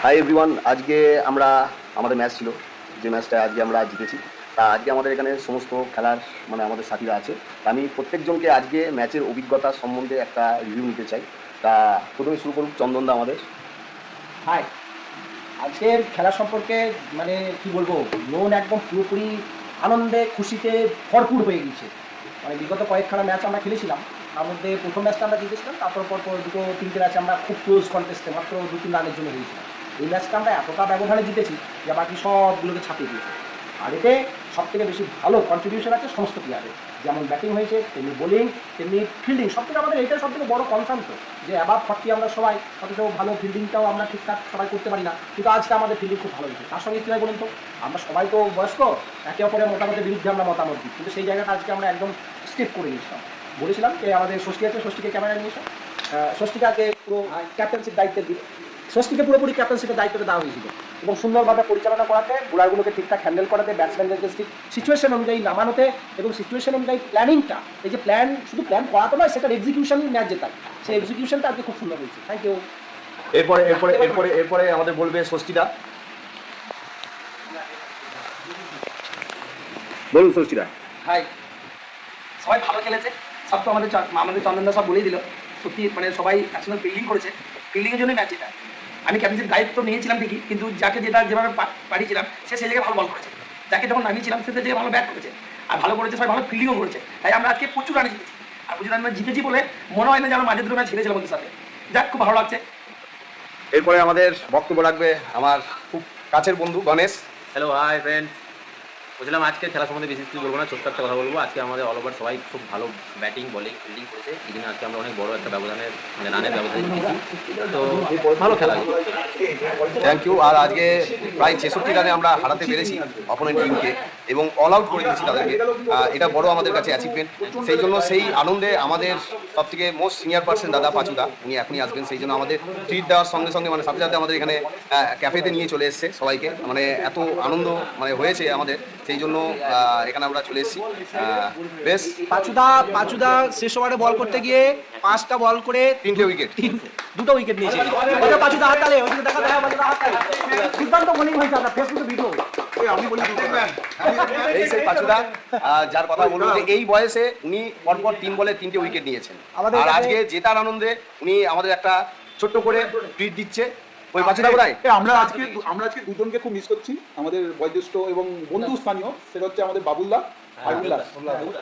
Hi everyone, আজকে আমরা আমাদের ম্যাচ ছিল, যে ম্যাচটা আজকে আমরা জিতেছি। তা আজকে আমাদের এখানে সমস্ত খেলার আমাদের সাথীরা আছে। তা আমি প্রত্যেকজনকে আজকে ম্যাচের অভিজ্ঞতা সম্বন্ধে একটা রিভিউ নিতে চাই। তা প্রথমে শুরু করুক চন্দনদা আমাদের। হাই, আজকের খেলা সম্পর্কে কি বলবো, মন একদম পুরোপুরি আনন্দে খুশিতে ভরপুর হয়ে গিয়েছে। বিগত কয়েকখানা ম্যাচ আমরা খেলেছিলাম, তার মধ্যে প্রথম ম্যাচটা আমরা জিতেছিলাম, তারপর পরপর দুটো তিনটে ম্যাচ আমরা খুব ক্লোজ কন্টেস্টে মাত্র 2-3 রানের জন্য হয়েছিলাম। এই ম্যাচটা আমরা এতটা ব্যবধানে জিতেছি যে বাকি সবগুলোকে ছাপিয়ে দিয়েছি। আর এতে সবথেকে বেশি ভালো কন্ট্রিবিউশন আছে সমস্ত প্লেয়ারের, যেমন ব্যাটিং হয়েছে তেমনি বোলিং তেমনি ফিল্ডিং। সবথেকে আমাদের এইটাই সবথেকে বড় কনসার্ন তো, যে অ্যাবাভ 40 আমরা সবাই, অথচ ভালো ফিল্ডিংটাও আমরা ঠিকঠাক সবাই করতে পারি না, কিন্তু আজকে আমাদের ফিল্ডিং খুব ভালো হয়েছে। তার সঙ্গে কী হয় বলুন তো, আমরা সবাই তো বয়স্ক, একে অপরের মতামতের বিরুদ্ধে আমরা মতামত দিই, কিন্তু সেই জায়গাটা আজকে আমরা একদম স্কিপ করে গিয়েছিলাম। বলেছিলাম যে আমাদের ষষ্ঠী আছে, ষষ্ঠীকে ক্যামেরা নিয়ে এসে ষষ্ঠীকে আগে পুরো ক্যাপ্টেন্সির দায়িত্বের দিই, ষষ্ঠীকে পুরোপুরি ক্যাপ্টেন্সিপের দায়িত্বটা দেওয়া হয়েছিল এবং সুন্দরভাবে পরিচালনা করাতে, বোলারগুলোকে ঠিকঠাক হ্যান্ডেল করাতে, ব্যাটসম্যানদেরকে সিচুয়েশন অনুযায়ী নামানোতে এবং সিচুয়েশন অনুযায়ী প্ল্যানিংটা, এই যে প্ল্যান শুধু প্ল্যান করা তো নয়, সেটার এক্সিকিউশন ম্যাচ জেতায়, সেই এক্সিকিউশনটা আজকে খুব সুন্দর হয়েছে। Thank you. এরপরে আমাদের বলবে ষষ্ঠীদা। বলুন ষষ্ঠীদা। হাই, সবাই ভালো খেলেছে, সব তো আমাদের চন্দনদা সব বলেই দিল। সত্যি সবাই একসঙ্গে ফিল্ডিং করেছে, ফিল্ডিংয়ের জন্যই ম্যাচ এটা। আমি ক্যাপ্টেন্সির দায়িত্ব নিয়েছিলাম ঠিকই, কিন্তু যাকে যেভাবে পাঠিয়েছিলাম সে সেই জায়গায় ভালো বল করেছে, যাকে যখন নামিয়েছিলাম সে সেই জায়গায় ভালো ব্যাট করেছে আর ভালো করেছে, সবাই ভালো ফিল্ডিংও করেছে। তাই আমরা আজকে প্রচুর রানে জিতেছি, আর প্রচুর রানে জিতেছি বলে মনে হয় না যে আমরা মাঝে দুটো ম্যাচ হেরেছিলাম ওদের সাথে। যাক, খুব ভালো লাগছে। এরপরে আমাদের বক্তব্য রাখবে আমার খুব কাছের বন্ধু গণেশ। Hello, hi friend. বলছিলাম আজকে খেলা সম্বন্ধে বেশি কিছু বলবো না, ছোট্ট একটা কথা বলবো। আজকে আমাদের অল ওভার সবাই খুব ভালো ব্যাটিং বলিং ফিল্ডিং করেছে, এই জন্য আজকে আমরা অনেক বড় একটা ব্যবধানের রানের ব্যবধানে জিতেছি। তো ভালো খেলা। Thank you. আর আজকে প্রায় 66 রানে আমরা হারাতে পেরেছি অপোনেন্ট টিমকে এবং অল আউট করে দিয়েছি তাদেরকে। এটা বড় আমাদের কাছে অ্যাচিভমেন্ট। সেই জন্য সেই আনন্দে আমাদের সব থেকে মোস্ট সিনিয়র পার্সন দাদা পাচুদা, উনি এখনই আসবেন, সেই জন্য আমাদের ট্রিট দেওয়ার সঙ্গে সঙ্গে সাথে সাথে আমাদের এখানে ক্যাফেতে নিয়ে চলে এসছে সবাইকে। এত আনন্দ হয়েছে আমাদের, সেই জন্য এখানে আমরা চলে এসেছি। বেশ, পাচুদা শেষ ওভারে বল করতে গিয়ে 5টা বল করে 3টে উইকেট, 2টো উইকেট নিয়েছে। ওটা পাচুদা হাততালি, ওইদিকে দেখা যায় পাচুদা হাততালি। দুর্দান্ত বোলিং হয়েছে, আমরা ফেসবুকে ভিডিও এই সেই পাচুদা যার কথা বলবো যে এই বয়সে উনি পরপর 3 বলে 3টে উইকেট নিয়েছেন। আর আজকে জেতার আনন্দে উনি আমাদের একটা ছোট্ট করে ট্রিট দিচ্ছে। ওই পাচুদা কোথায়? আমরা আজকে দুজনকে খুব মিস করছি, আমাদের বয়োজ্যেষ্ঠ এবং বন্ধু স্থানীয়, সেটা হচ্ছে আমাদের বাবুল্লাহ আর উল্লাস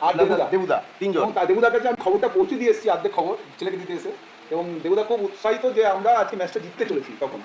আর দেবুদা, তিনজন। এবং দেবুদার কাছে আমি খবরটা পৌঁছে দিয়ে এসেছি, অর্ধেক খবর ছেলেকে দিতে এসে, এবং দেবুদা খুব উৎসাহিত যে আমরা আজকে ম্যাচটা জিততে চলেছি। তখন